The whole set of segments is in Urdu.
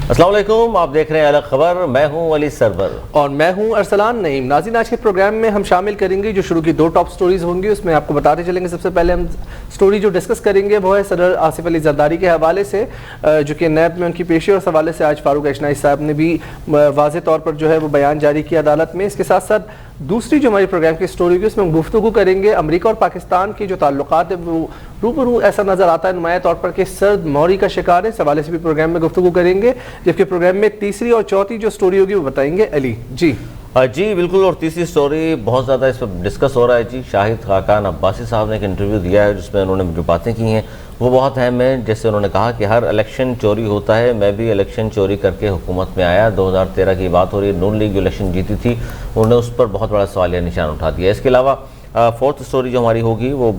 السلام علیکم، آپ دیکھ رہے ہیں الگ خبر، میں ہوں علی سرور اور میں ہوں ارسلان نعیم۔ ناظرین، آج کے پروگرام میں ہم شامل کریں گے جو شروع کی 2 ٹاپ سٹوریز ہوں گی، اس میں آپ کو بتاتے چلیں گے۔ سب سے پہلے ہم سٹوری جو ڈسکس کریں گے وہ ہے صدر آصف علی زرداری کے حوالے سے، جو کہ نیب میں ان کی پیشی اور اس حوالے سے آج فاروق اشنائی صاحب نے بھی واضح طور پر جو ہے وہ بیان جاری کیا عدالت میں۔ اس کے ساتھ ساتھ دوسری جو ہماری پروگرام کی سٹوری ہوگی اس میں ہم گفتگو کریں گے امریکہ اور پاکستان کے جو تعلقات ہیں وہ روبرو ایسا نظر آتا ہے نمایاں طور پر کہ سرد موری کا شکار ہے، اس حوالے سے بھی پروگرام میں گفتگو کریں گے، جبکہ پروگرام میں تیسری اور چوتھی جو سٹوری ہوگی وہ بتائیں گے علی جی بالکل۔ اور تیسری سٹوری بہت زیادہ اس پر ڈسکس ہو رہا ہے جی۔ شاہد خاقان عباسی صاحب نے ایک انٹرویو دیا ہے جس میں انہوں نے جو باتیں کی ہیں وہ بہت اہم ہیں۔ جیسے انہوں نے کہا کہ ہر الیکشن چوری ہوتا ہے، میں بھی الیکشن چوری کر کے حکومت میں آیا۔ 2013 کی بات ہو رہی ہے، نون لیگ جو الیکشن جیتی تھی انہوں نے اس پر بہت بڑا سوالیہ نشان اٹھا دیا۔ اس کے علاوہ فورتھ سٹوری جو ہماری ہوگی وہ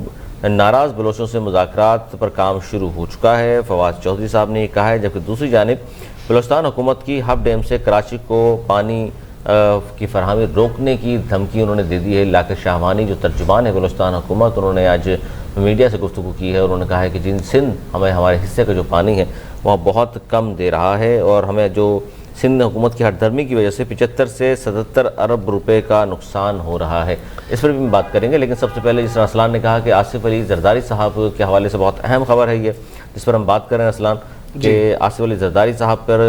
ناراض بلوچوں سے مذاکرات پر کام شروع ہو چکا ہے، فواز چودھری صاحب نے یہ کہا ہے، جبکہ دوسری جانب بلوچستان حکومت کی ہب ڈیم سے کراچی کو پانی کی فراہمی روکنے کی دھمکی انہوں نے دے دی ہے۔ لاکر شاہوانی جو ترجمان ہے بلوچستان حکومت، انہوں نے آج میڈیا سے گفتگو کی ہے، انہوں نے کہا ہے کہ جن سندھ ہمیں ہمارے حصے کا جو پانی ہے وہاں بہت کم دے رہا ہے اور ہمیں جو سندھ حکومت کی ہٹ دھرمی کی وجہ سے 75 سے 77 ارب روپے کا نقصان ہو رہا ہے۔ اس پر بھی ہم بات کریں گے، لیکن سب سے پہلے جس طرح ارسلان نے کہا کہ آصف علی زرداری صاحب کے حوالے سے بہت اہم خبر ہے یہ، جس پر ہم بات کر رہے ہیں ارسلان، کہ آصف علی زرداری صاحب پر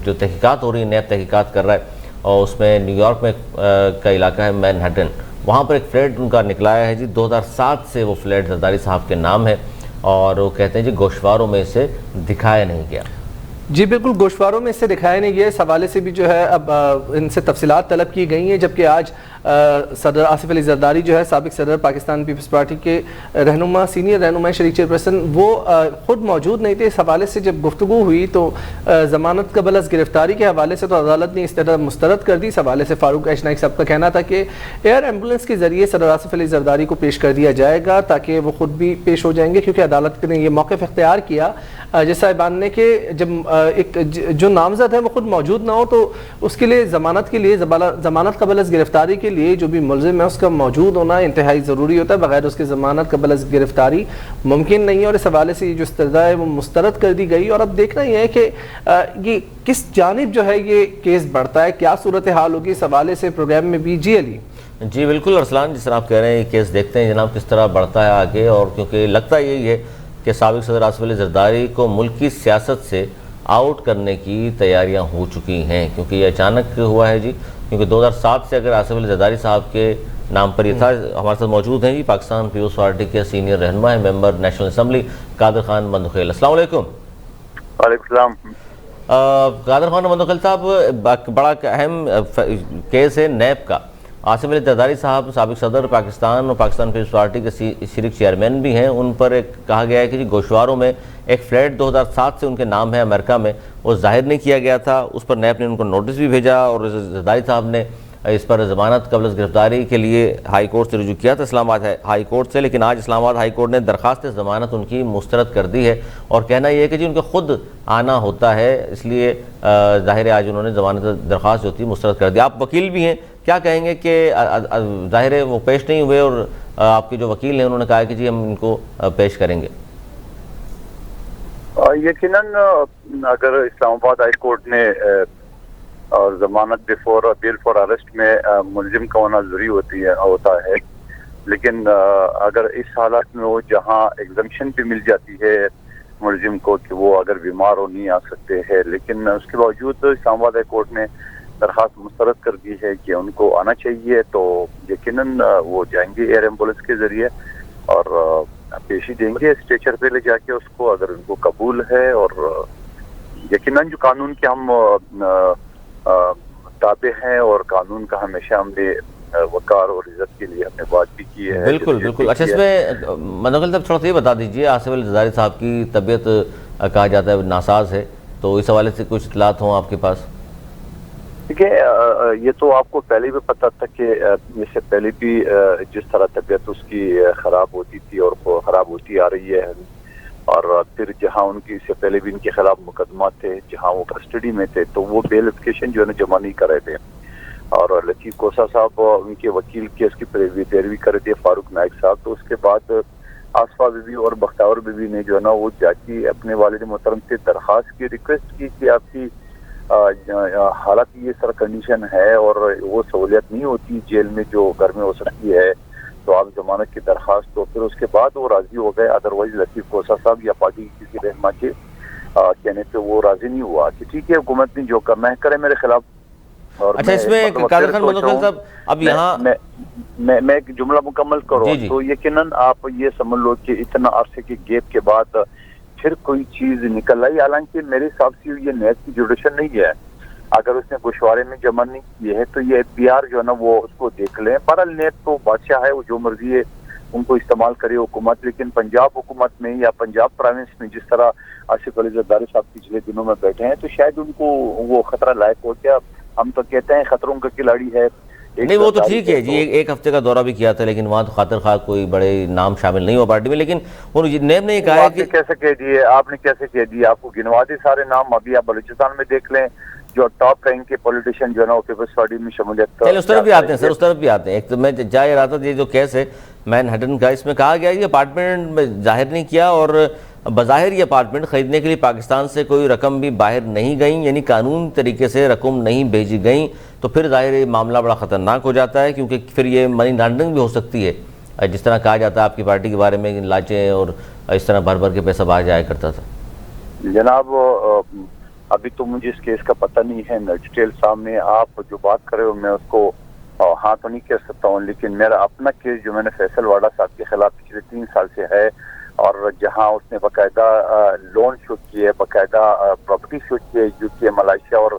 جو تحقیقات ہو رہی ہیں، نیب تحقیقات کر رہا ہے، اور اس میں نیو یارک میں کا علاقہ ہے مین ہیٹن، وہاں پر ایک فلیٹ ان کا نکلایا ہے جی۔ 2007 سے وہ فلیٹ زرداری صاحب کے نام ہے اور وہ کہتے ہیں جی گوشواروں میں اسے دکھایا نہیں گیا۔ جی بالکل، گوشواروں میں اس سے دکھایا نہیں گیا، اس حوالے سے بھی جو ہے اب ان سے تفصیلات طلب کی گئی ہیں، جبکہ آج صدر آصف علی زرداری جو ہے سابق صدر پاکستان پیپلز پارٹی کے رہنما، سینئر رہنما شریک چیئرپرسن، وہ خود موجود نہیں تھے۔ اس حوالے سے جب گفتگو ہوئی تو ضمانت قبل از گرفتاری کے حوالے سے تو عدالت نے استدعا مسترد کر دی۔ اس حوالے سے فاروق اشنائی صاحب کا کہنا تھا کہ ایئر ایمبولنس کے ذریعے صدر آصف علی زرداری کو پیش کر دیا جائے گا تاکہ وہ خود بھی پیش ہو جائیں گے، کیونکہ عدالت نے یہ موقف اختیار کیا جیسا ماننے کہ جب ایک جو نامزد ہے وہ خود موجود نہ ہو تو اس کے لیے ضمانت قبل از گرفتاری کے لیے جو بھی ملزم ہے اس کا موجود ہونا انتہائی ضروری ہوتا ہے، بغیر اس کے ضمانت قبل از گرفتاری ممکن نہیں ہے، اور اس حوالے سے یہ جو استدعا ہے وہ مسترد کر دی گئی۔ اور اب دیکھنا یہ ہے کہ یہ کس جانب جو ہے یہ کیس بڑھتا ہے، کیا صورتحال ہوگی، اس حوالے سے پروگرام میں بھی جی علی جی بالکل ارسلان، جس طرح آپ کہہ رہے ہیں یہ کیس دیکھتے ہیں جناب کس طرح بڑھتا ہے آگے، اور کیونکہ لگتا یہی ہے کہ سابق صدر آصف علی زرداری کو ملک کی سیاست سے آؤٹ کرنے کی تیاریاں ہو چکی ہیں، کیونکہ یہ اچانک ہوا ہے جی۔ کیونکہ 2007 سے اگر آصف علی زرداری صاحب کے نام پر یہ تھا، ہمارے ساتھ موجود ہیں جی پاکستان پیپلز پارٹی کے سینئر رہنما ہیں، ممبر نیشنل اسمبلی قادر خان مندوخیل۔ السلام علیکم۔ وعلیکم السلام۔ قادر خان مندوخیل صاحب، بڑا اہم کیس ہے نیب کا۔ آصف علی زرداری صاحب سابق صدر پاکستان اور پاکستان پیپلز پارٹی کے شریک چیئرمین بھی ہیں، ان پر ایک کہا گیا ہے کہ جی گوشواروں میں ایک فلیٹ 2007 سے ان کے نام ہے امریکہ میں، وہ ظاہر نہیں کیا گیا تھا، اس پر نیب نے ان کو نوٹس بھی بھیجا اور زرداری صاحب نے اس پر ضمانت قبل از گرفتاری کے لیے ہائی کورٹ سے رجوع کیا تھا، اسلام آباد ہائی کورٹ سے، لیکن آج اسلام آباد ہائی کورٹ نے درخواست ضمانت ان کی مسترد کر دی ہے، اور کہنا یہ ہے کہ جی ان کو خود آنا ہوتا ہے، اس لیے ظاہر ہے آج انہوں نے ضمانت درخواست جو تھی مسترد کر دی۔ آپ وکیل بھی ہیں، کیا کہیں گے کہ ظاہر ہے وہ پیش نہیں ہوئے اور آپ کے جو وکیل ہیں انہوں نے کہا کہ جی ہم ان کو پیش کریں گے؟ یقیناً اگر اسلام آباد ہائی کورٹ نے اور ضمانت بیل فور اریسٹ میں ملزم کا ہونا ضروری ہوتا ہے، لیکن اگر اس حالات میں وہ جہاں ایگزمپشن بھی مل جاتی ہے ملزم کو کہ وہ اگر بیمار ہو نہیں آ سکتے ہیں، لیکن اس کے باوجود اسلام آباد ہائی کورٹ نے درخواست مسترد کر دی ہے کہ ان کو آنا چاہیے، تو یقیناً وہ جائیں گے ایئر ایمبولنس کے ذریعے اور پیشی دیں گے اسٹیچر پہ لے جا کے اس کو، اگر ان کو قبول ہے۔ اور یقیناً جو قانون کے ہم تابع ہیں اور قانون کا ہمیشہ ہم نے وقار اور عزت کے لیے ہم نے بات بھی کی ہے۔ بالکل بالکل۔ اچھا، اس میں مندوخیل صاحب تھوڑا سا یہ بتا دیجیے، آصف علی زرداری صاحب کی طبیعت کہا جاتا ہے ناساز ہے، تو اس حوالے سے کچھ اطلاعات ہوں آپ کے پاس؟ دیکھیں، یہ تو آپ کو پہلے بھی پتہ تھا کہ اس سے پہلے بھی جس طرح طبیعت اس کی خراب ہوتی تھی اور خراب ہوتی آ رہی ہے، اور پھر جہاں ان کی اس سے پہلے بھی ان کے خلاف مقدمات تھے جہاں وہ کسٹڈی میں تھے، تو وہ بیل اپلیکیشن جو ہے نا جمع نہیں کر رہے تھے، اور لطیف کوسا صاحب ان کے وکیل کیس کی پیروی کر رہے تھے، فاروق نائک صاحب، تو اس کے بعد آصفہ بی بی اور بختیور بی بی نے جو ہے نا وہ جاتی اپنے والد محترم سے درخواست کی، ریکویسٹ کی کہ آپ کی حالت یہ سر کنڈیشن ہے اور وہ سہولیت نہیں ہوتی جیل میں جو گھر میں ہو سکتی ہے، تو آپ ضمانت کی درخواست دو. پھر اس کے بعد وہ راضی ہو گئے. ادروائز لطیف کوسا صاحب یا پارٹی کی کسی رہنما کے کہنے پہ وہ راضی نہیں ہوا کہ ٹھیک ہے حکومت نے جو کرنا ہے کرے میرے خلاف. اور اچھا اس میں قادر خان مندوخیل صاحب اب یہاں میں ایک جملہ مکمل کروں تو یقیناً آپ یہ سمجھ لو کہ اتنا عرصے کے گیپ کے بعد پھر کوئی چیز نکل آئی، حالانکہ میرے حساب سے یہ نیب کی جوڈیشن نہیں ہے. اگر اس نے گوشوارے میں جمع نہیں کی ہے تو یہ FBR جو ہے نا وہ اس کو دیکھ لیں. بہرحال نیب تو بادشاہ ہے، وہ جو مرضی ہے ان کو استعمال کرے حکومت. لیکن پنجاب حکومت میں یا پنجاب پروونس میں جس طرح آصف علی زرداری صاحب پچھلے دنوں میں بیٹھے ہیں تو شاید ان کو وہ خطرہ لائق ہو گیا. ہم تو کہتے ہیں خطروں کا کھلاڑی ہے. نہیں وہ تو ٹھیک ہے جی، ایک ہفتے کا دورہ بھی کیا تھا لیکن وہاں تو خاطر خواہ کوئی بڑے نام شامل نہیں ہوا پارٹی میں. لیکن نیب نے یہ کہا ہے کہ کیسے کہہ دیے آپ نے، کیسے کہہ دیے؟ آپ کو گنوا دے سارے نام. ابھی آپ بلوچستان میں دیکھ لیں جو ٹاپ رینک کے پولیٹیشین جو ہے نا وہ پیپلز پارٹی میں شمولیت. چلے اس طرف بھی آتے ہیں سر، اس طرف بھی آتے ہیں. ایک تو میں جا رہا تھا یہ جو کیس ہے مین ہٹن کا، اس میں کہا گیا یہ اپارٹمنٹ میں ظاہر نہیں کیا اور بظاہر یہ اپارٹمنٹ خریدنے کے لیے پاکستان سے کوئی رقم بھی باہر نہیں گئیں، یعنی قانون طریقے سے رقم نہیں بھیجی گئیں. تو پھر ظاہر یہ معاملہ بڑا خطرناک ہو جاتا ہے کیونکہ پھر یہ منی لانڈرنگ بھی ہو سکتی ہے، جس طرح کہا جاتا ہے آپ کی پارٹی کے بارے میں لاچیں اور اس طرح بھر بھر کے پیسہ باہر جایا کرتا تھا. جناب ابھی تو مجھے اس کیس کا پتہ نہیں ہے ڈیٹیل سامنے. آپ جو بات کر رہے ہو میں اس کو ہاں تو نہیں کہہ سکتا ہوں، لیکن میرا اپنا کیس جو میں نے فیصل واڑا صاحب کے خلاف پچھلے 3 سال سے ہے اور جہاں اس نے باقاعدہ لون شو کیے، باقاعدہ پراپرٹی شو کیے UK ملائیشیا اور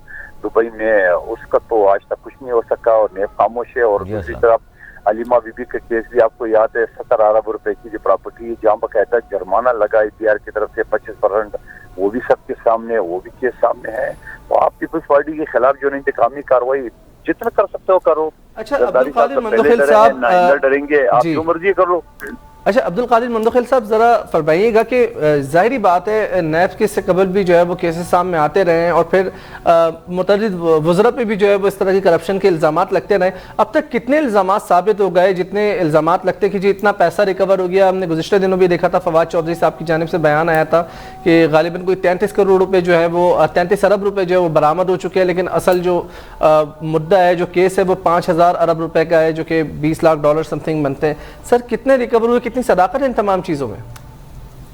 دبئی میں، اس کا تو آج تک کچھ نہیں ہو سکا اور نیب خاموش ہے. اور دوسری طرف علیمہ بی بی کا کیس بھی آپ کو یاد ہے، 70 ارب روپے کی جو پراپرٹی ہے جہاں باقاعدہ جرمانہ لگا FBR کی طرف سے 25%، وہ بھی سب کے سامنے، وہ بھی کیس سامنے ہے. تو آپ پیپلز پارٹی کے خلاف جو انتقامی کارروائی جتنا کر سکتے ہو کرو. اچھا عبدالقادر مندوخیل صاحب ڈریں گے آپ جو مرضی کر لو. اچھا عبدالقادر مندوخیل صاحب ذرا فرمائیے گا کہ ظاہری بات ہے نیب کے سے قبل بھی جو ہے وہ کیسز سامنے آتے رہے ہیں اور پھر متعدد وزراء پہ بھی جو ہے وہ اس طرح کی کرپشن کے الزامات لگتے رہے. اب تک کتنے الزامات ثابت ہو گئے جتنے الزامات لگتے کہ جی اتنا پیسہ ریکور ہو گیا؟ ہم نے گزشتہ دنوں بھی دیکھا تھا فواد چودھری صاحب کی جانب سے بیان آیا تھا کہ غالباً کوئی 33 کروڑ روپے جو ہے وہ 33 ارب روپے جو ہے وہ برآمد ہو چکے ہیں، لیکن اصل جو مدعا ہے جو کیس ہے وہ 5000 ارب روپے کا ہے جو کہ $20 لاکھ سم تھنگ بنتے ہیں. سر کتنے ریکور ہوئے، کتنی صداقت ہے ان تمام چیزوں میں؟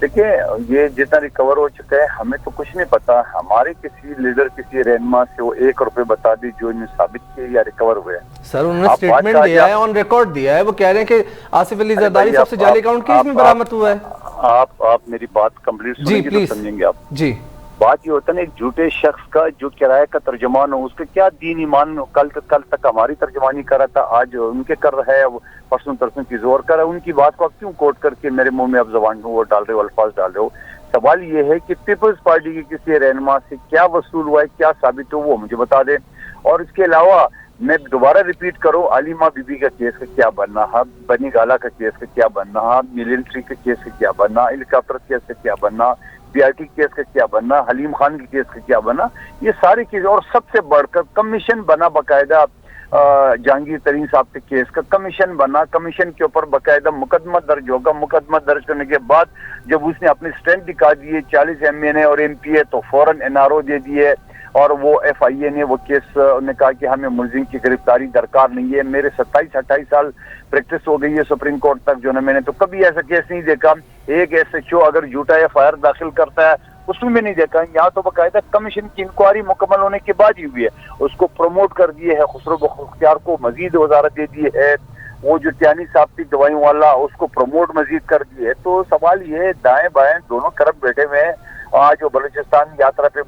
دیکھیں یہ جتنا ریکور ہو چکا ہے ہمیں تو کچھ نہیں پتا. ہمارے کسی لیڈر کسی رہنما سے وہ 1 روپے بتا دی جو انہیں ثابت کیے یا ریکور ہوئے. سر انہوں نے سٹیٹمنٹ دیا ہے، آن ریکارڈ دیا ہے، وہ کہہ رہے ہیں کہ آصف علی زرداری صاحب سے جعلی اکاؤنٹ کیس میں برآمد ہوا ہے. آپ میری بات کمپلیٹ سنیں گے تو سمجھیں گے آپ. جی بات یہ ہوتا ہے نا ایک جھوٹے شخص کا جو کرایہ کا ترجمان ہو اس کا کیا دین ایمان. کل تک ہماری ترجمانی کر رہا تھا، آج ان کے کر رہا ہے، پرسوں کی زور کر رہا ہے. ان کی بات کو آپ کیوں کوٹ کر کے میرے منہ میں آپ زبان وہ ڈال رہے ہو، الفاظ ڈال رہے ہو؟ سوال یہ ہے کہ پیپلز پارٹی کے کسی رہنما سے کیا وصول ہوا ہے، کیا ثابت ہو، وہ مجھے بتا دیں. اور اس کے علاوہ میں دوبارہ ریپیٹ کروں، علیمہ بی بی کا کیس کا کیا بننا ہے، بنی گالا کا کیس کا کیا بننا ہے، ملٹری کا کیس کا کیا بننا، ہیلی کاپٹر کیس کا کیا بننا، PRT کیس کا کیا بننا، حلیم خان کی کیس کا کیا بنا، یہ ساری چیزیں. اور سب سے بڑھ کر کمیشن بنا باقاعدہ جہانگیر ترین صاحب کے کیس کا کمیشن بنا. کمیشن کے اوپر باقاعدہ مقدمہ درج ہوگا. مقدمہ درج کرنے کے بعد جب اس نے اپنے سٹینڈ دکھا دیے 40 MNA اور MP تو فوراً NRO دے دیے اور وہ FIA نے وہ کیس نے کہا کہ ہمیں ملزم کی گرفتاری درکار نہیں ہے. میرے 27-28 سال پریکٹس ہو گئی ہے سپریم کورٹ تک جو ہے میں نے تو کبھی ایسا کیس نہیں دیکھا. ایک SHO اگر جھوٹا FIR داخل کرتا ہے اس میں نہیں دیکھا. یہاں تو باقاعدہ کمیشن کی انکوائری مکمل ہونے کے بعد ہی ہوئی ہے. اس کو پروموٹ کر دیے ہے، خسرو بختیار کو مزید وزارت دے دی ہے. وہ جو ٹیانی صاحب کی دوائیوں والا اس کو پروموٹ مزید کر دیے. تو سوال یہ ہے دائیں بائیں دونوں طرف بیٹھے ہوئے ہیں. آج وہ بلوچستان یاترا پہ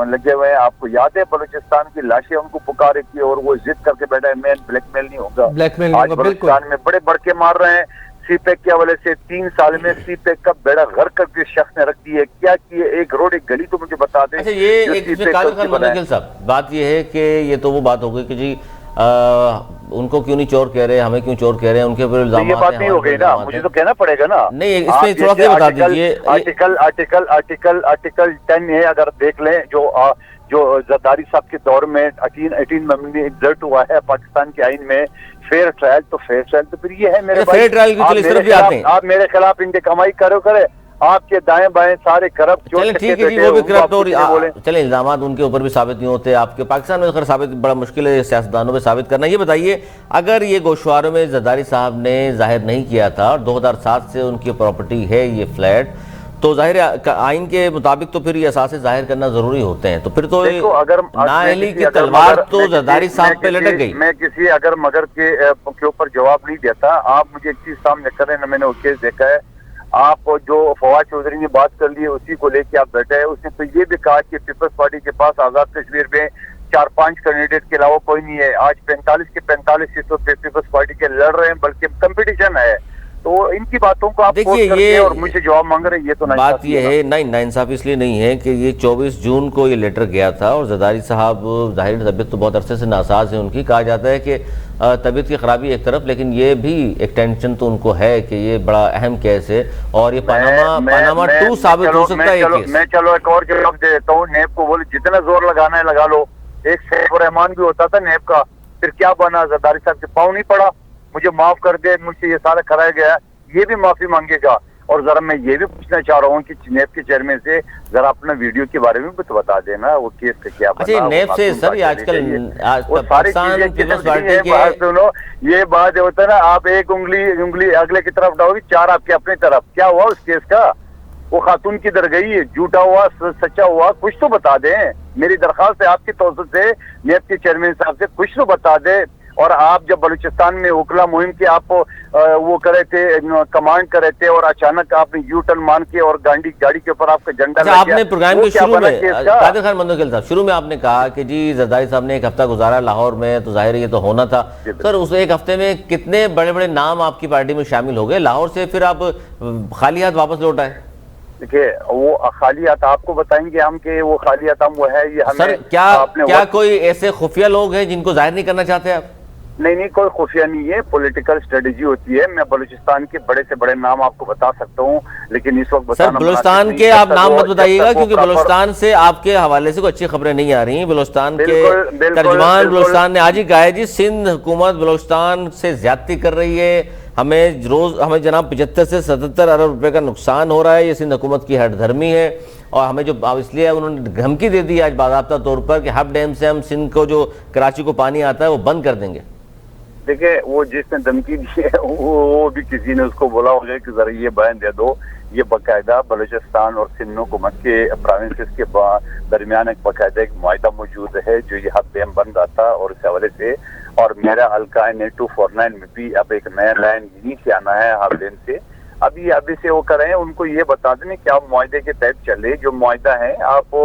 لگے ہوئے ہیں. آپ کو یاد ہے بلوچستان کی لاشیں ان کو پکارے کی اور وہ ضد کر کے بیٹھا ہے میں بلیک میل نہیں ہوگا. آج بلوچستان میں بڑے بڑکے مار رہے ہیں. سی پیک کے حوالے سے 3 سال میں سی پیک کا بیڑا غرق کر کے شخص نے رکھ دی ہے. کیا کیے؟ ایک روڈ ایک گلی تو مجھے بتا دیں. اچھا یہ ایک قادر خان مندوخیل صاحب بات یہ ہے کہ یہ تو وہ بات ہو گئی کہ جی ان کو کیوں نہیں چور کہہ رہے، ہمیں کیوں چور کہہ رہے ہیں، ان کے اوپر الزامات ہیں. یہ بات نہیں ہو گئی نا، مجھے تو کہنا پڑے گا نا. نہیں اس میں تھوڑا سا بتا دیجیے. آرٹیکل 10 ہے اگر دیکھ لیں جو زرداری صاحب کے دور میں 18 میں ایگزرٹ ہوا ہے پاکستان کے آئین میں فیئر ٹرائل، تو فیئر ٹرائل تو پھر یہ ہے میرے فیئر ٹرائل کی اس طرف بھی آتے ہیں. آپ میرے خلاف انتقامی کرے آپ کے دائیں بائیں سارے کرپٹ. چلیں ٹھیک ہے جی، وہ بھی کرپٹ اور چلیں الزامات ان کے اوپر بھی ثابت نہیں ہوتے. آپ کے پاکستان میں خیر ثابت بڑا مشکل ہے سیاستدانوں پہ ثابت کرنا. یہ بتائیے اگر یہ گوشواروں میں زرداری صاحب نے ظاہر نہیں کیا تھا اور 2007 سے ان کی پراپرٹی ہے یہ فلیٹ، تو ظاہر آئین کے مطابق تو پھر یہ اثاثے ظاہر کرنا ضروری ہوتے ہیں. تو پھر تو نااہلی کی تلوار تو زرداری صاحب پہ لٹک گئی. میں کسی اگر مگر کے اوپر جواب نہیں دیتا. آپ مجھے ایک چیز سامنے کریں نا، میں نے وہ کیس دیکھا ہے. آپ جو فواد چودھری نے بات کر لی اسی کو لے کے آپ بیٹھے ہیں. اس نے تو یہ بھی کہا کہ پیپلز پارٹی کے پاس آزاد کشمیر میں 4-5 کینڈیڈیٹ کے علاوہ کوئی نہیں ہے. آج 45 کے 45 سیٹوں پہ پیپلز پارٹی کے لڑ رہے ہیں، بلکہ کمپٹیشن ہے. تو ان کی باتوں کو آپ دیکھیے یہ اور مجھے جواب مانگ رہے ہیں، یہ تو بات یہ ہے نہیں ناانصافی اس لیے نہیں ہے کہ یہ 24 جون کو یہ لیٹر گیا تھا اور زرداری صاحب ظاہر طبیعت تو بہت عرصے سے ناساز ہے ان کی. کہا جاتا ہے کہ طبیعت کی خرابی ایک طرف، لیکن یہ بھی ایک ٹینشن تو ان کو ہے کہ یہ بڑا اہم کیس ہے اور یہ پاناما 2 ثابت ہو سکتا ہے یہ کیس. میں چلو ایک اور جواب دے دیتا ہوں. نیب کو بولے جتنا زور لگانا ہے لگا لو. ایک سیف الرحمان بھی ہوتا تھا نیب کا، پھر کیا بنا؟ زرداری صاحب کے پاؤں نہیں پڑا. مجھے معاف کر دے، مجھ سے یہ سارا کرایا گیا، یہ بھی معافی مانگے گا. اور ذرا میں یہ بھی پوچھنا چاہ رہا ہوں کہ نیب کے چیئرمین سے ذرا اپنا ویڈیو کے بارے میں بھی تو بتا دینا، وہ کیس کا کیا بنا. اچھا نیب سے سر یہ آج کل پاکستان پیپلز پارٹی کے سنو، یہ بات ہوتا ہے نا، آپ ایک انگلی اگلے کی طرف ڈالو گی، 4 آپ کے اپنی طرف. کیا ہوا اس کیس کا؟ وہ خاتون کی در گئی، جھوٹا ہوا سچا ہوا کچھ تو بتا دیں. میری درخواست ہے آپ کی توسط سے نیب کے چیئرمین صاحب سے کچھ تو بتا دیں. اور آپ جب بلوچستان میں اوکھلا مہم کے آپ وہ کرے تھے، کمانڈ کرے تھے، اور اچانک آپ نے یو ٹرن مان کے اور گاڑی کے اوپر آپ کا جھنڈا لگ گیا. آپ نے پروگرام کے شروع میں قادر خان مندوخیل صاحب شروع میں آپ نے کہا کہ جی زرداری صاحب نے 1 ہفتہ گزارا لاہور میں، تو ظاہر یہ تو ہونا تھا. سر اس 1 ہفتے میں کتنے بڑے بڑے نام آپ کی پارٹی میں شامل ہو گئے؟ لاہور سے پھر آپ خالی ہاتھ واپس لوٹ آئے. دیکھیے وہ خالی ہاتھ آپ کو بتائیں گے ہم کہ وہ خالی ہاتھ ہم وہ ہے یہ ہمیں. سر کیا کوئی ایسے خفیہ لوگ ہیں جن کو ظاہر نہیں کرنا چاہتے آپ؟ نہیں کوئی خفیہ نہیں ہے، پولیٹیکل اسٹریٹجی ہوتی ہے. میں بلوچستان کے بڑے سے بڑے نام آپ کو بتا سکتا ہوں، لیکن اس وقت سر بلوچستان کے آپ نام مت بتائیے گا کیونکہ بلوچستان سے آپ کے حوالے سے کوئی اچھی خبریں نہیں آ رہی ہیں. بلوچستان کے ترجمان بلوچستان نے آج ہی کہا ہے جی سندھ حکومت بلوچستان سے زیادتی کر رہی ہے، ہمیں جناب 75 سے 77 ارب روپے کا نقصان ہو رہا ہے. یہ سندھ حکومت کی ہٹ دھرمی ہے اور ہمیں جو اس لیے انہوں نے دھمکی دے دی آج باضابطہ طور پر کہ ہب ڈیم سے ہم سندھ کو جو کراچی کو پانی آتا ہے وہ بند کر دیں گے. دیکھیں وہ جس نے دھمکی دی ہے وہ بھی کسی نے اس کو بولا ہوگا کہ ذرا یہ بیان دے دو. یہ باقاعدہ بلوچستان اور سندھ حکومت کے پروونسز کے درمیان ایک باقاعدہ ایک معاہدہ موجود ہے جو یہ ہب ڈیم بند آتا اور اس حوالے سے. اور میرا حلقہ 249 میں بھی اب ایک نیا لائن یہیں سے آنا ہے ہب ڈیم سے. ابھی سے وہ کر رہے ہیں، ان کو یہ بتا دیں کہ آپ معاہدے کے تحت چلے. جو معاہدہ ہے آپ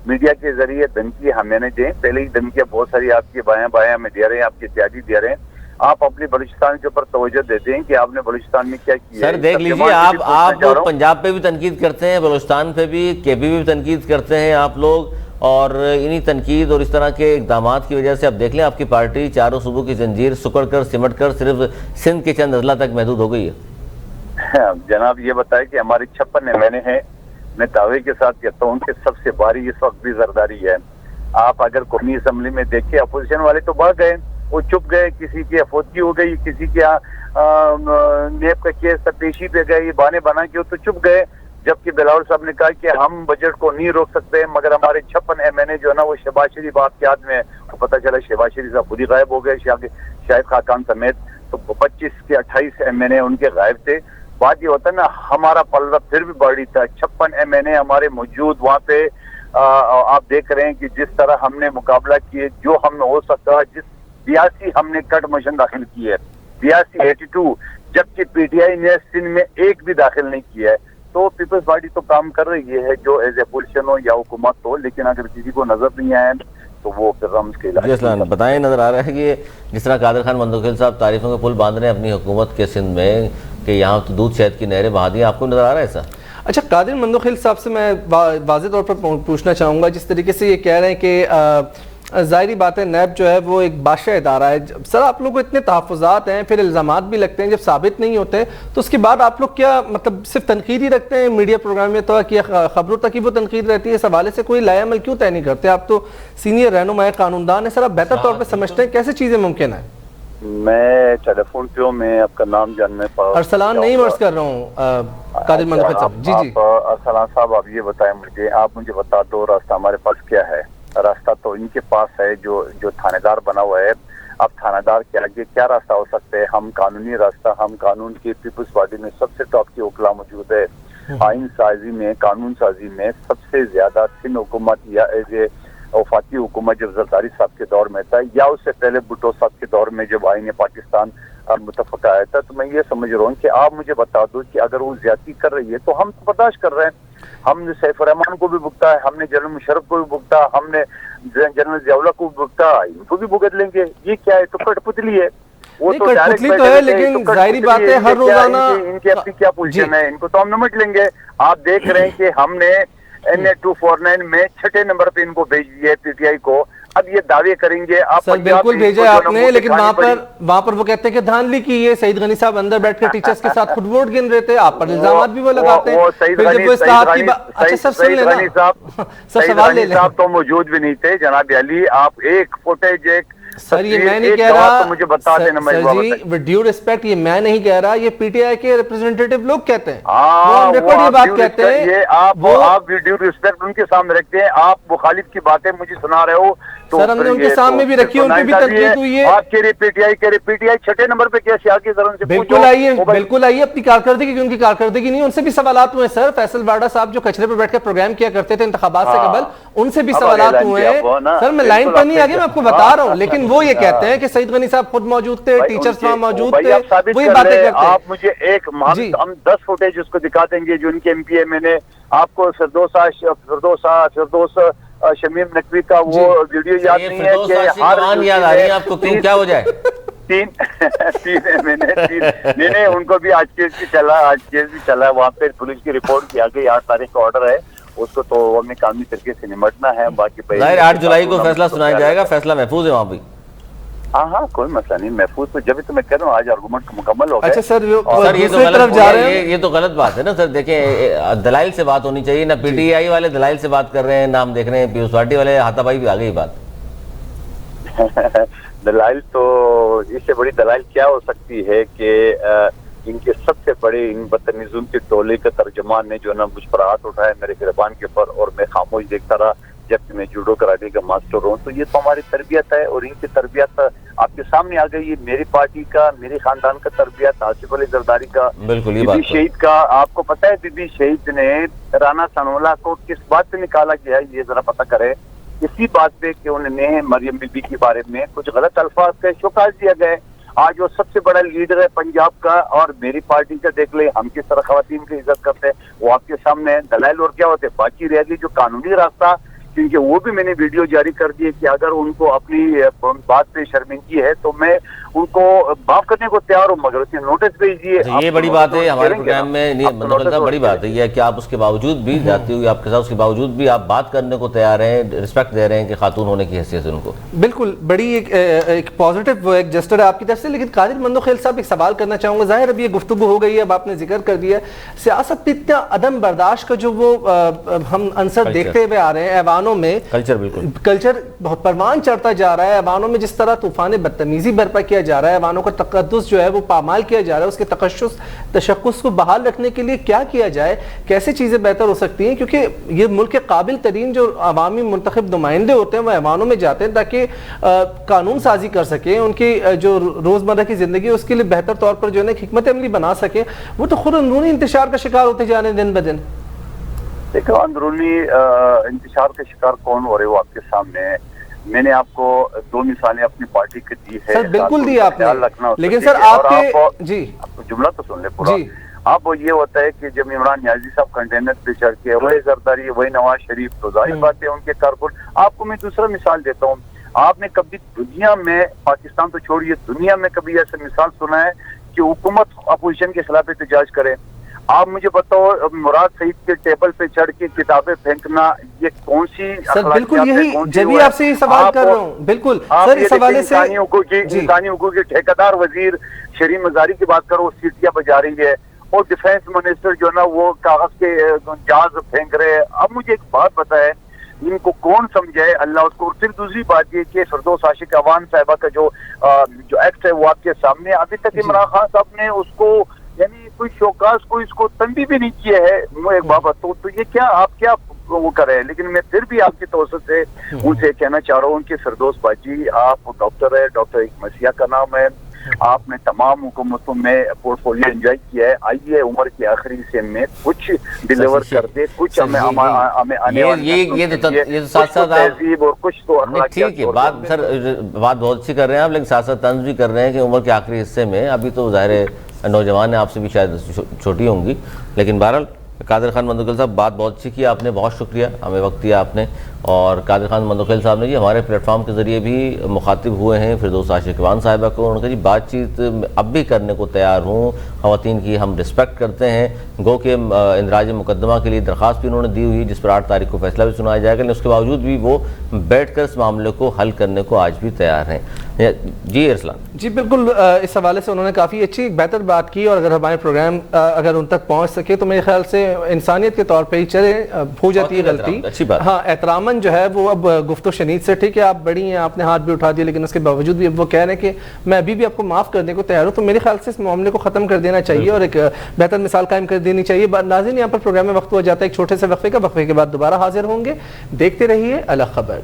میڈیا کے ذریعے دھمکی ہمیں نہیں دیں. پہلے ہی دھمکیاں بہت ساری آپ کے بایاں ہمیں دے رہے ہیں، آپ کے اتحادی دے رہے ہیں. آپ اپنی بلوچستان کے اوپر توجہ دیتے ہیں کہ آپ نے بلوچستان میں کیا کیا. سر دیکھ لیجئے آپ پنجاب پہ بھی تنقید کرتے ہیں، بلوچستان پہ بھی، کے پی بھی تنقید کرتے ہیں آپ لوگ، اور انہی تنقید اور اس طرح کے اقدامات کی وجہ سے اب دیکھ لیں آپ کی پارٹی چاروں صوبوں کی زنجیر سکڑ کر سمٹ کر صرف سندھ کے چند اضلاع تک محدود ہو گئی ہے. جناب یہ بتائے کہ ہماری 56 MNA ہیں. میں دعوے کے ساتھ کہتا ہوں کہ سب سے باری اس وقت بھی زرداری ہے. آپ اگر قومی اسمبلی میں دیکھیں اپوزیشن والے تو بھاگ گئے، وہ چپ گئے. کسی کی افوتگی ہو گئی، کسی کے نیب کا کیس پیشی پہ گئے، یہ بانے بنا کے تو چپ گئے. جبکہ بلاول صاحب نے کہا کہ ہم بجٹ کو نہیں روک سکتے، مگر ہمارے 56 MNA جو ہے نا وہ شہباز شریف آپ کے ہاتھ میں ہے. پتہ چلا شہباز شریف صاحب خود ہی غائب ہو گئے، شاہد خاقان سمیت. تو 25 کے 28 MNA ان کے غائب تھے. بات یہ ہوتا ہے نا ہمارا پلڑا پھر بھی بڑی تھا. 56 MNA ہمارے موجود وہاں پہ. آپ دیکھ رہے ہیں کہ جس طرح ہم نے مقابلہ کیے، جو ہم نے ہو سکتا، جس 82 ہم نے کٹ موشن داخل کی ہے، 82 جبکہ پی ٹی آئی نے سندھ میں ایک بھی داخل نہیں کیا ہے. تو پیپلز پارٹی تو کام کر رہی ہے جو ایز اپوزیشن ہو یا حکومت ہو، لیکن اگر کسی کو نظر نہیں آئے تو وہ پھر رمز کے علاج. جی اسلام بتائیں، نظر آ رہا ہے کہ جس طرح قادر خان مندوخیل صاحب تعریفوں کے پل باندھ رہے ہیں اپنی حکومت کے سندھ میں کہ یہاں تو دودھ شہد کی نہریں بہا دی، آپ کو نظر آ رہا ہے ایسا؟ اچھا قادر مندوخیل صاحب سے میں واضح طور پر پوچھنا چاہوں گا، جس طریقے سے یہ کہہ رہے ہیں کہ ظاہری بات ہے نیب جو ہے وہ ایک بادشاہ ادارہ ہے. سر آپ لوگوں کو اتنے تحفظات ہیں، پھر الزامات بھی لگتے ہیں، جب ثابت نہیں ہوتے تو اس کے بعد آپ لوگ کیا مطلب صرف تنقید ہی رکھتے ہیں میڈیا پروگرام میں، تو کہ خبروں تک ہی وہ تنقید رہتی ہے، اس حوالے سے کوئی لائے عمل کیوں طے نہیں کرتے؟ آپ تو سینئر رہنما قانون دان ہیں سر، آپ بہتر طور پہ سمجھتے ہیں کیسے چیزیں ممکن ہیں. میں ٹیلی فون پہ ہوں، میں آپ کا نام جاننے پاؤں. ارسلان نہیں مرض کر رہا ہوں قادر منتخب صاحب. جی جی ارسلان صاحب، آپ یہ بتائیں مجھے، آپ مجھے بتا دو راستہ ہمارے پاس کیا ہے. راستہ تو ان کے پاس ہے جو تھانے دار بنا ہوا ہے. اب تھانہ دار کے آگے کیا راستہ ہو سکتا ہے؟ ہم قانونی راستہ، ہم قانون کی پیپلز پارٹی میں سب سے ٹاپ کی وکلا موجود ہے. آئین سازی میں، قانون سازی میں سب سے زیادہ سندھ حکومت یا وفاقی حکومت جب زرداری صاحب کے دور میں تھا، یا اس سے پہلے بھٹو صاحب کے دور میں جب آئین پاکستان متفق آیا تھا. تو میں یہ سمجھ رہا ہوں کہ آپ مجھے بتا دو کہ اگر وہ زیادتی کر رہی ہے تو ہم تو برداشت کر رہے ہیں. ہم نے سیف الرحمان کو بھی بھگتا ہے، ہم نے جنرل مشرف کو بھی بھگتا، ہم نے جنرل ضیاء کو بھی بھگتا، ان کو بھی بھگت لیں گے. یہ کیا ہے؟ تو کٹ پتلی ہے. وہ تو کٹپتلی تو ہے، لیکن ظاہری بات ہے ہر روزانہ ان کی اپنی کیا پوزیشن ہے، ان کو تو ہم نمٹ لیں گے. آپ دیکھ رہے ہیں کہ ہم نے NA-249 میں 6 نمبر پہ ان کو بھیج دیا ہے پی ٹی آئی کو. اب یہ دعوے کریں گے آپ سر بالکل بھیجا آپ نے، لیکن وہاں پر وہ کہتے ہیں کہ دھاندلی کی ہے. سعید غنی صاحب اندر بیٹھ کر ٹیچرز کے ساتھ خود ووٹ گن رہے تھے، آپ پر الزامات بھی وہ لگاتے ہیں. سعید غنی صاحب تو موجود بھی نہیں تھے جناب علی. آپ ایک فوٹیج سر یہ میں نہیں کہہ رہا، مجھے بتا دینا. سر جی ود ڈیو ریسپیکٹ یہ میں نہیں کہہ رہا، یہ پی ٹی آئی کے ریپرزینٹیٹیو لوگ کہتے ہیں، یہ بات کہتے ہیں. یہ آپ ڈیو ریسپیکٹ ان کے سامنے رکھتے ہیں. آپ مخالف کی باتیں مجھے سنا رہے ہو. سر ہم نے ان کے سامنے بھی رکھی، ان کی بھی تنقید ہوئی ہے. آپ کے پی ٹی آئی 6 نمبر پہ کیسے آگے ذرا سے بالکل آئیے اپنی کارکردگی، ان کی کارکردگی نہیں، ان سے بھی سوالات ہوئے. سر فیصل واڈا صاحب جو کچرے پہ بیٹھ کر پروگرام کیا کرتے تھے انتخابات سے قبل، ان سے بھی سوالات ہوئے ہیں. سر میں لائن پر نہیں آگے، میں آپ کو بتا رہا ہوں، لیکن وہ یہ کہتے ہیں کہ سعید غنی صاحب خود موجود تھے، ٹیچرز وہاں موجود تھے، وہی باتیں کرتے ہیں. آپ مجھے ایک ہم 10 فوٹیج اس کو دکھا دیں گے جو ان کے ایم پی اے. میں نے آپ کو فردوس شمیم نقوی کا وہ ویڈیو یاد نہیں ہے کہ یاد آ رہی ہے آپ کو، کیا ہو جائے؟ نہیں ان کو بھی آج کیس بھی چلا ہے وہاں پہ. پولیس کی رپورٹ کی آگے 8 تاریخ کا آرڈر ہے، اس کو تو ہمیں قانونی طریقے سے نمٹنا ہے. باقی 8 جولائی کو فیصلہ سنایا جائے گا. فیصلہ محفوظ ہے وہاں بھی؟ ہاں کوئی مسئلہ نہیں، محفوظ. تو جبھی تو میں کہہ رہا ہوں آج آرگومنٹ مکمل ہو گیا. اچھا سر یہ تو غلط بات ہے نا سر. دیکھیں دلائل سے بات ہونی چاہیے. نہ پی ٹی آئی والے دلائل سے بات کر رہے ہیں، نہ ہم دیکھ رہے ہیں پیپلز پارٹی والے. ہاتھا بھائی بھی آ گئی بات. دلائل تو اس سے بڑی دلائل کیا ہو سکتی ہے کہ ان کے سب سے بڑے ان بدتمیزوں کے ٹولے کا ترجمان نے جو نا مجھ پر ہاتھ اٹھایا میرے گربان کے پر، اور میں خاموش دیکھتا رہا جبکہ میں جوڈو کراٹے کا ماسٹر ہوں. تو یہ تو ہماری تربیت ہے، اور ان کی تربیت آپ کے سامنے آ گئی. میری پارٹی کا، میرے خاندان کا تربیت، آصف علی زرداری کا، بی بی شہید کا. آپ کو پتہ ہے بی بی شہید نے رانا ثناءاللہ کو کس بات پہ نکالا گیا ہے؟ یہ ذرا پتہ کرے. اسی بات پہ کہ انہوں نے مریم بی بی کے بارے میں کچھ غلط الفاظ کا شکایت دیا گئے. آج وہ سب سے بڑا لیڈر ہے پنجاب کا، اور میری پارٹی کا دیکھ لیں ہم کس طرح خواتین کی عزت کرتے ہیں. وہ آپ کے سامنے دلائل اور کیا ہوتے. باقی رہ گئی جو قانونی راستہ، کیونکہ وہ بھی میں نے ویڈیو جاری کر دی کہ اگر ان کو اپنی بات پہ شرمندگی ہے تو میں ان کو معاف کرنے کو تیار ہوں، مگر اسے نوٹس بھیج دیے. یہ بڑی بات ہے ہمارے پروگرام میں، بڑی بات ہے یہ کہ آپ اس کے باوجود بھی جاتی ہوئی آپ کے ساتھ، اس کے باوجود بھی آپ بات کرنے کو تیار ہیں، رسپیکٹ دے رہے ہیں کہ خاتون ہونے کی حیثیت سے ان کو. بالکل بڑی ایک پازیٹیو ایک جسٹر ہے آپ کی طرف سے. لیکن قادر مندوخیل صاحب ایک سوال کرنا چاہوں گا. ظاہر اب یہ گفتگو ہو گئی ہے، اب آپ نے ذکر کر دیا سیاست پہ اتنا عدم برداشت کا جو وہ ہم عنصر دیکھتے ہوئے آ رہے ہیں ایوانوں میں. کلچر بہت پروان چڑھتا جا رہا ہے ایوانوں میں. جس طرح طوفان بدتمیزی برپا کیا جا رہا ہے، ایوانوں کا تقدس جو ہے وہ پامال کیا جا رہا ہے. اس کے تشخص کو بحال رکھنے کے لیے کیا کیا جائے، کیسے چیزیں بہتر ہو سکتی ہیں؟ کیونکہ یہ ملک کے قابل ترین جو عوامی منتخب نمائندے ہوتے ہیں وہ ایوانوں میں جاتے ہیں تاکہ قانون سازی کر سکیں، ان کی جو روزمرہ کی زندگی ہے اس کے لیے بہتر طور پر جو ہے حکمت عملی بنا سکیں. وہ تو خود اندرونی انتشار کا شکار ہوتے جا رہے ہیں دن بدن. دیکھو اندرونی انتشار کا شکار کون ہو رہے وہ آپ کے سامنے ہے. میں نے آپ کو 2 مثالیں اپنی پارٹی کی دی ہے. سر بالکل دی آپ نے، لیکن سر آپ کے جی جملہ تو سن لے پورا. اب وہ یہ ہوتا ہے کہ جب عمران نیازی صاحب کنٹینر پہ چڑھ کے وہی زرداری وہی نواز شریف، تو ظاہر بات ہے ان کے کارکن. آپ کو میں دوسرا مثال دیتا ہوں. آپ نے کبھی دنیا میں، پاکستان تو چھوڑیے، دنیا میں کبھی ایسا مثال سنا ہے کہ حکومت اپوزیشن کے خلاف احتجاج کرے؟ آپ مجھے بتاؤ مراد سعید کے ٹیبل پہ چڑھ کے کتابیں پھینکنا یہ کون سی سر بالکل یہی جبھی آپ سے یہ سوال کر رہا ہوں بالکل سر اس حوالے سے انسانی حقوق کے ٹھیکیدار وزیر شرین مزاری کی بات کرو سیٹیاں بجا رہی ہے اور ڈیفینس منسٹر جو نا وہ کاغذ کے جہاز پھینک رہے ہیں. اب مجھے ایک بات بتائے ان کو کون سمجھائے اللہ اس کو. اور پھر دوسری بات یہ کہ فردوس عاشق عوان صاحبہ کا جو ایکٹ ہے وہ آپ کے سامنے ابھی تک عمران خان صاحب نے اس کو یعنی کوئی شوکاز کوئی اس کو تنبیہ بھی نہیں کیا ہے. ایک بابا تو یہ کیا آپ کیا وہ کر رہے ہیں. لیکن میں پھر بھی آپ کی توسط سے ان سے کہنا چاہ رہا ہوں کہ فردوس باجی آپ ڈاکٹر ہے, ڈاکٹر ایک مسیح کا نام ہے, آپ نے تمام حکومتوں میں پورٹ فولیو انجوائے کیا ہے. آئیے عمر کے آخری حصے میں کچھ ڈیلیور کر دے, کچھ ہمیں آنے والی تہذیب اور کچھ تو ٹھیک ہے. بات بہت اچھی کر رہے ہیں آپ, لیکن ساتھ ساتھ طنز بھی کر رہے ہیں کہ عمر کے آخری حصے میں ابھی تو ظاہر نوجوان ہیں, آپ سے بھی شاید چھوٹی ہوں گی. لیکن بہرحال قادر خان مندوخیل صاحب بات بہت اچھی کی آپ نے, بہت شکریہ ہمیں وقت دیا آپ نے. اور قادر خان مندوخیل صاحب نے جی ہمارے پلیٹ فارم کے ذریعے بھی مخاطب ہوئے ہیں فردوس عاشق عوان صاحبہ کو. انہوں نے کہا جی بات چیت اب بھی کرنے کو تیار ہوں, خواتین کی ہم رسپیکٹ کرتے ہیں. گو کہ اندراج مقدمہ کے لیے درخواست بھی انہوں نے دی ہوئی جس پر 8 تاریخ کو فیصلہ بھی سنایا جائے گا, لیکن اس کے باوجود بھی وہ بیٹھ کر اس معاملے کو حل کرنے کو آج بھی تیار ہیں. جی ارسلان جی بالکل اس حوالے سے انہوں نے کافی اچھی بہتر بات کی, اور اگر ہمارے پروگرام اگر ان تک پہنچ سکے تو میرے خیال سے انسانیت کے طور پہ ہی چلے, ہو جاتی ہے غلطی. ہاں احتراماً جو ہے وہ اب گفت و شنید سے ٹھیک ہے آپ بڑی ہیں, آپ نے ہاتھ بھی اٹھا دیا, لیکن اس کے باوجود بھی اب وہ کہہ رہے ہیں کہ میں ابھی بھی آپ کو معاف کرنے کو تیار ہوں. تو میرے خیال سے اس معاملے کو ختم کر دینا چاہیے اور ایک بہتر مثال قائم کر دینی چاہیے. ناظرین یہاں پر پروگرام میں وقت ہو جاتا ہے ایک چھوٹے سے وقفے کا, وقفے کے بعد دوبارہ حاضر ہوں گے. دیکھتے رہیے الگ خبر.